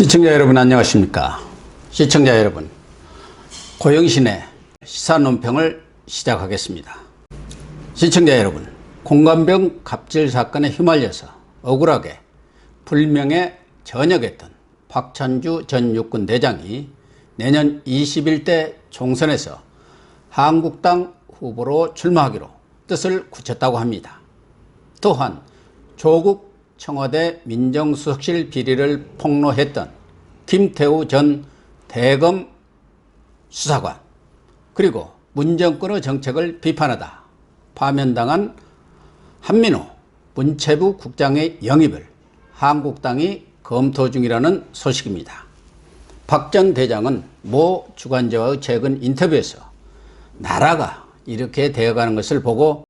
시청자 여러분 안녕하십니까. 시청자 여러분, 고영신의 시사논평을 시작하겠습니다. 시청자 여러분, 공관병 갑질 사건에 휘말려서 억울하게 불명예 전역했던 박찬주 전 육군 대장이 내년 21대 총선에서 한국당 후보로 출마하기로 뜻을 굳혔다고 합니다. 또한 조국 청와대 민정수석실 비리를 폭로했던 김태우 전 대검 수사관, 그리고 문정권의 정책을 비판하다 파면당한 한민호 문체부 국장의 영입을 한국당이 검토 중이라는 소식입니다. 박 전 대장은 모 주간지와의 최근 인터뷰에서 나라가 이렇게 되어가는 것을 보고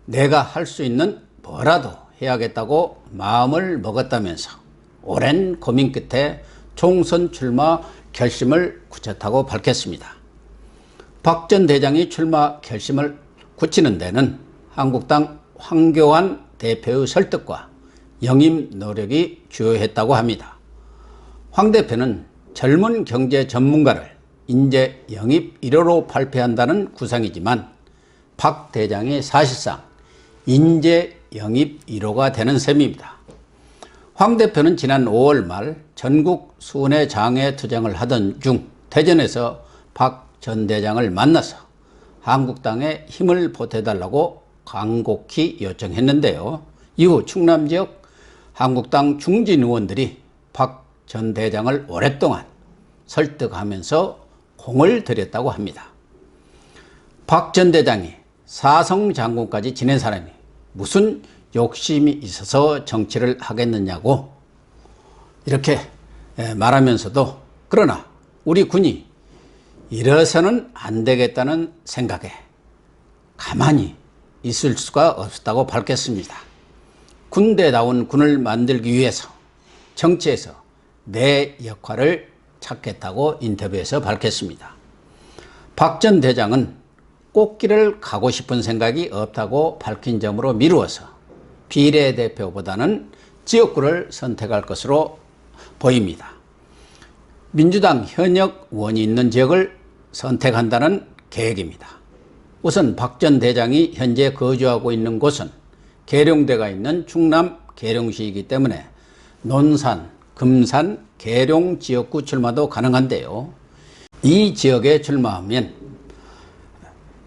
내가 할 수 있는 뭐라도 해야겠다고 마음을 먹었다면서 오랜 고민 끝에 총선 출마 결심을 굳혔다고 밝혔습니다. 박 전 대장이 출마 결심을 굳히는 데는 한국당 황교안 대표의 설득과 영입 노력이 주요했다고 합니다. 황 대표는 젊은 경제 전문가를 인재 영입 1호로 발표한다는 구상이지만 박 대장이 사실상 인재 영입 1호가 되는 셈입니다. 황 대표는 지난 5월 말 전국 순회 장외 투쟁을 하던 중 대전에서 박 전 대장을 만나서 한국당에 힘을 보태달라고 간곡히 요청했는데요. 이후 충남 지역 한국당 중진 의원들이 박 전 대장을 오랫동안 설득하면서 공을 들였다고 합니다. 박 전 대장이 사성 장군까지 지낸 사람이 무슨 욕심이 있어서 정치를 하겠느냐고 이렇게 말하면서도, 그러나 우리 군이 이래서는 안 되겠다는 생각에 가만히 있을 수가 없었다고 밝혔습니다. 군대다운 군을 만들기 위해서 정치에서 내 역할을 찾겠다고 인터뷰에서 밝혔습니다. 박 전 대장은 꽃길을 가고 싶은 생각이 없다고 밝힌 점으로 미루어서 비례대표보다는 지역구를 선택할 것으로 보입니다. 민주당 현역 의원이 있는 지역을 선택한다는 계획입니다. 우선 박 전 대장이 현재 거주하고 있는 곳은 계룡대가 있는 충남 계룡시이기 때문에 논산, 금산, 계룡 지역구 출마도 가능한데요. 이 지역에 출마하면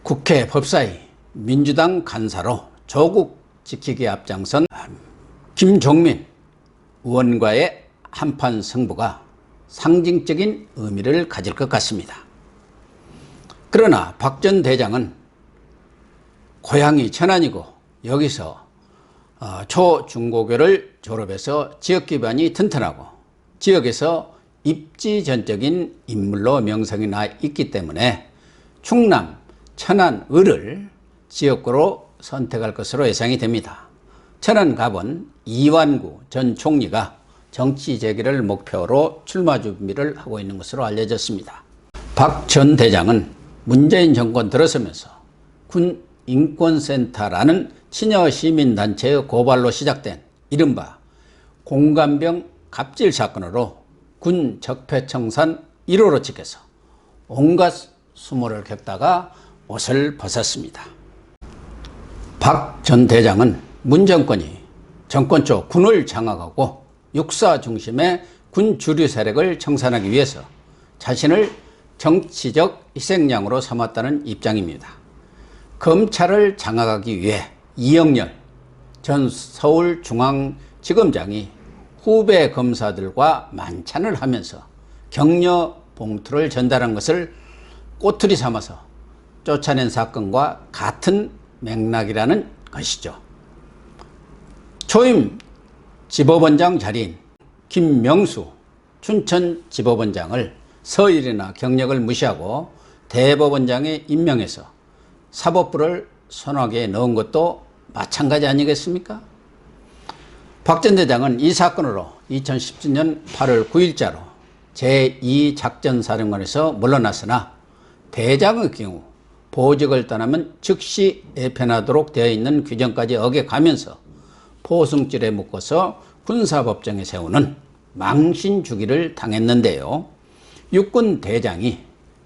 국회 법사위 민주당 간사로 조국 지키기에 앞장선 김종민 의원과의 한판 승부가 상징적인 의미를 가질 것 같습니다. 그러나 박 전 대장은 고향이 천안이고 여기서 초중고교를 졸업해서 지역 기반이 튼튼하고 지역에서 입지전적인 인물로 명성이 나 있기 때문에 충남 천안을을 지역구로 선택할 것으로 예상이 됩니다. 천안갑은 이완구 전 총리가 정치 재기를 목표로 출마 준비를 하고 있는 것으로 알려졌습니다. 박 전 대장은 문재인 정권 들어서면서 군 인권센터라는 친여 시민단체의 고발로 시작된 이른바 공관병 갑질 사건으로 군 적폐청산 1호로 찍혀서 온갖 수모를 겪다가 옷을 벗었습니다. 박 전 대장은 문 정권이 정권 쪽 군을 장악하고 육사 중심의 군 주류 세력을 청산하기 위해서 자신을 정치적 희생양으로 삼았다는 입장입니다. 검찰을 장악하기 위해 이영렬 전 서울중앙지검장이 후배 검사들과 만찬을 하면서 격려 봉투를 전달한 것을 꼬투리 삼아서 쫓아낸 사건과 같은 맥락이라는 것이죠. 초임 지법원장 자리인 김명수 춘천지법원장을 서열이나 경력을 무시하고 대법원장에 임명해서 사법부를 손아귀에 넣은 것도 마찬가지 아니겠습니까? 박 전 대장은 이 사건으로 2017년 8월 9일자로 제2작전사령관에서 물러났으나 대장의 경우 보직을 떠나면 즉시 애편하도록 되어 있는 규정까지 어겨가면서 포승줄에 묶어서 군사법정에 세우는 망신 주기를 당했는데요. 육군 대장이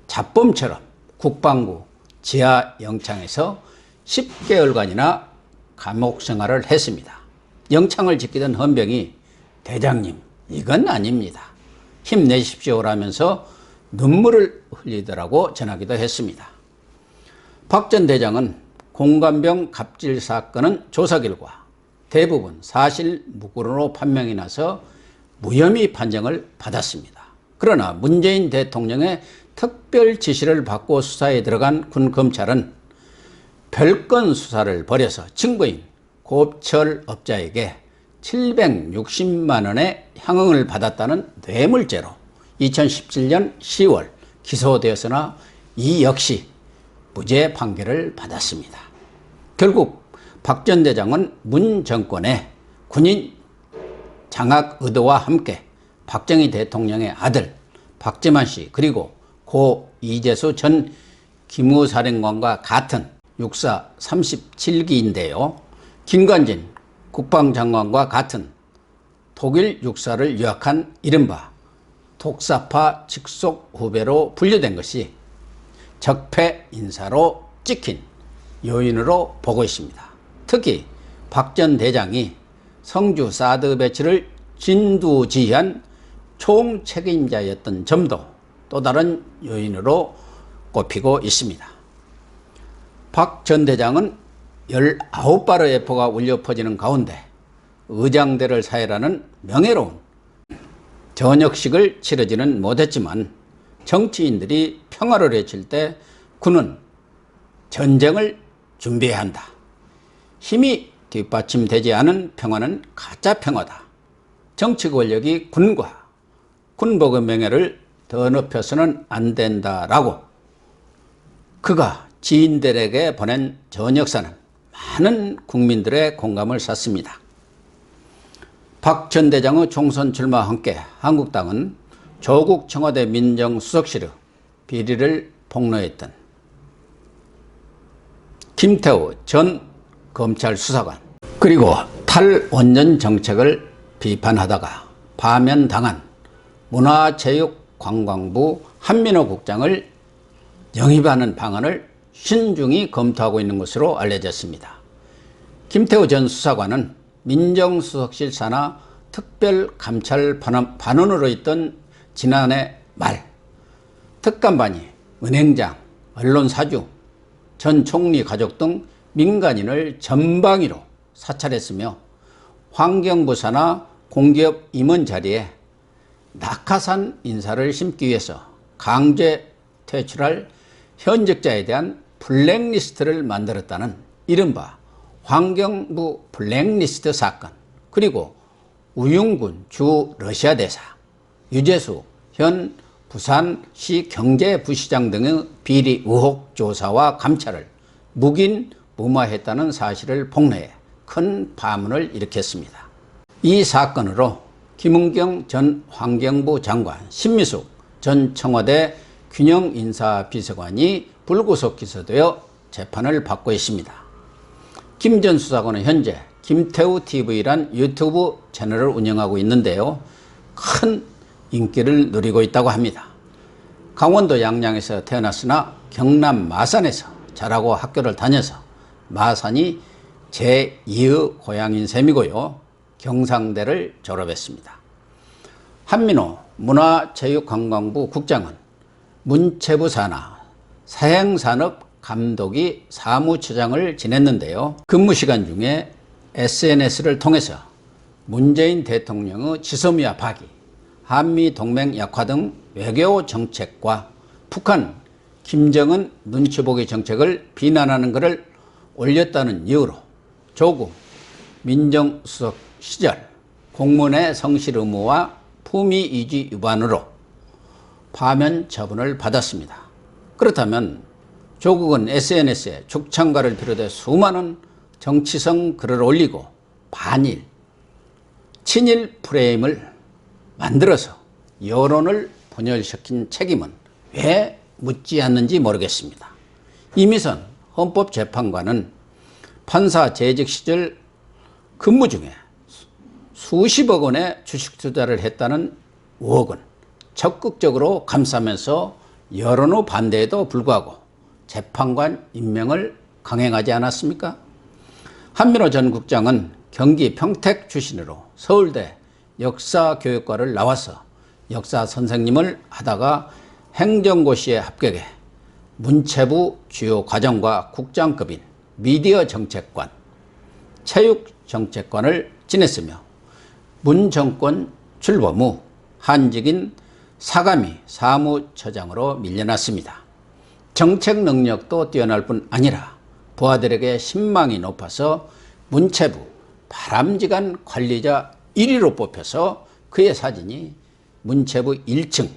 잡범처럼 국방부 지하 영창에서 10개월간이나 감옥 생활을 했습니다. 영창을 지키던 헌병이 대장님, 이건 아닙니다. 힘내십시오라면서 눈물을 흘리더라고 전하기도 했습니다. 박 전 대장은 공관병 갑질 사건은 조사 결과 대부분 사실 무근으로 판명이 나서 무혐의 판정을 받았습니다. 그러나 문재인 대통령의 특별 지시를 받고 수사에 들어간 군 검찰은 별건 수사를 벌여서 증거인 곱철업자에게 760만 원의 향응을 받았다는 뇌물죄로 2017년 10월 기소되었으나 이 역시 무죄 판결을 받았습니다. 결국 박 전 대장은 문 정권의 군인 장악 의도와 함께 박정희 대통령의 아들 박재만 씨 그리고 고 이재수 전 기무사령관과 같은 육사 37기인데요. 김관진 국방장관과 같은 독일 육사를 유학한 이른바 독사파 직속 후배로 분류된 것이 적폐 인사로 찍힌 요인으로 보고 있습니다. 특히 박 전 대장이 성주 사드 배치를 진두지휘한 총책임자였던 점도 또 다른 요인으로 꼽히고 있습니다. 박 전 대장은 19발의 예포가 울려 퍼지는 가운데 의장대를 사해라는 명예로운 저녁식을 치러지는 못했지만 정치인들이 평화를 외칠 때 군은 전쟁을 준비해야 한다. 힘이 뒷받침되지 않은 평화는 가짜 평화다. 정치 권력이 군과 군복의 명예를 더 높여서는 안 된다라고 그가 지인들에게 보낸 전역사는 많은 국민들의 공감을 샀습니다. 박 전 대장의 총선 출마와 함께 한국당은 조국 청와대 민정수석실의 비리를 폭로했던 김태우 전 검찰 수사관 그리고 탈원전 정책을 비판하다가 파면당한 문화체육관광부 한민호 국장을 영입하는 방안을 신중히 검토하고 있는 것으로 알려졌습니다. 김태우 전 수사관은 민정수석실 산하 특별감찰 반원으로 있던 지난해 말 특감반이 은행장, 언론사주, 전 총리 가족 등 민간인을 전방위로 사찰했으며 환경부 산하 공기업 임원 자리에 낙하산 인사를 심기 위해서 강제 퇴출할 현직자에 대한 블랙리스트를 만들었다는 이른바 환경부 블랙리스트 사건 그리고 우윤군 주 러시아 대사, 유재수 현 부산시 경제부시장 등의 비리 의혹 조사와 감찰을 묵인 무마했다는 사실을 폭로해 큰 파문을 일으켰습니다. 이 사건으로 김은경 전 환경부 장관, 신미숙 전 청와대 균형인사비서관이 불구속 기소되어 재판을 받고 있습니다. 김 전 수사관은 현재 김태우 TV란 유튜브 채널을 운영하고 있는데요. 큰 인기를 누리고 있다고 합니다. 강원도 양양에서 태어났으나 경남 마산에서 자라고 학교를 다녀서 마산이 제2의 고향인 셈이고요. 경상대를 졸업했습니다. 한민호 문화체육관광부 국장은 문체부 산하 사행산업감독위 사무처장을 지냈는데요. 근무 시간 중에 SNS를 통해서 문재인 대통령의 지소미아 파기, 한미동맹 약화 등 외교 정책과 북한, 김정은 눈치보기 정책을 비난하는 글을 올렸다는 이유로 조국 민정수석 시절 공무원의 성실 의무와 품위 유지 위반으로 파면 처분을 받았습니다. 그렇다면 조국은 SNS에 죽창가를 비롯해 수많은 정치성 글을 올리고 반일, 친일 프레임을 만들어서 여론을 분열시킨 책임은 왜 묻지 않는지 모르겠습니다. 이미선 헌법재판관은 판사 재직 시절 근무 중에 수십억 원의 주식 투자를 했다는 의혹은 적극적으로 감싸면서 여론의 반대에도 불구하고 재판관 임명을 강행하지 않았습니까? 한민호 전 국장은 경기 평택 출신으로 서울대 역사교육과를 나와서 역사 선생님을 하다가 행정고시에 합격해 문체부 주요 과정과 국장급인 미디어 정책관, 체육정책관을 지냈으며 문 정권 출범 후 한직인 사가미 사무처장으로 밀려났습니다. 정책 능력도 뛰어날 뿐 아니라 부하들에게 신망이 높아서 문체부 바람직한 관리자 1위로 뽑혀서 그의 사진이 문체부 1층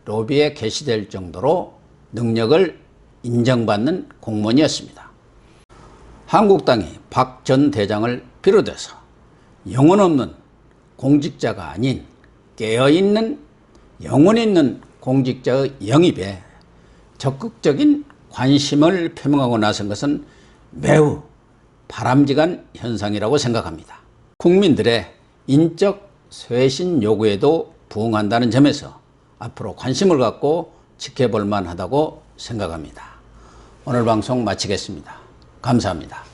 로비에 게시될 정도로 능력을 인정받는 공무원이었습니다. 한국당이 박 전 대장을 비롯해서 영혼 없는 공직자가 아닌 깨어있는 영혼 있는 공직자의 영입에 적극적인 관심을 표명하고 나선 것은 매우 바람직한 현상이라고 생각합니다. 국민들의 인적 쇄신 요구에도 부응한다는 점에서 앞으로 관심을 갖고 지켜볼 만하다고 생각합니다. 오늘 방송 마치겠습니다. 감사합니다.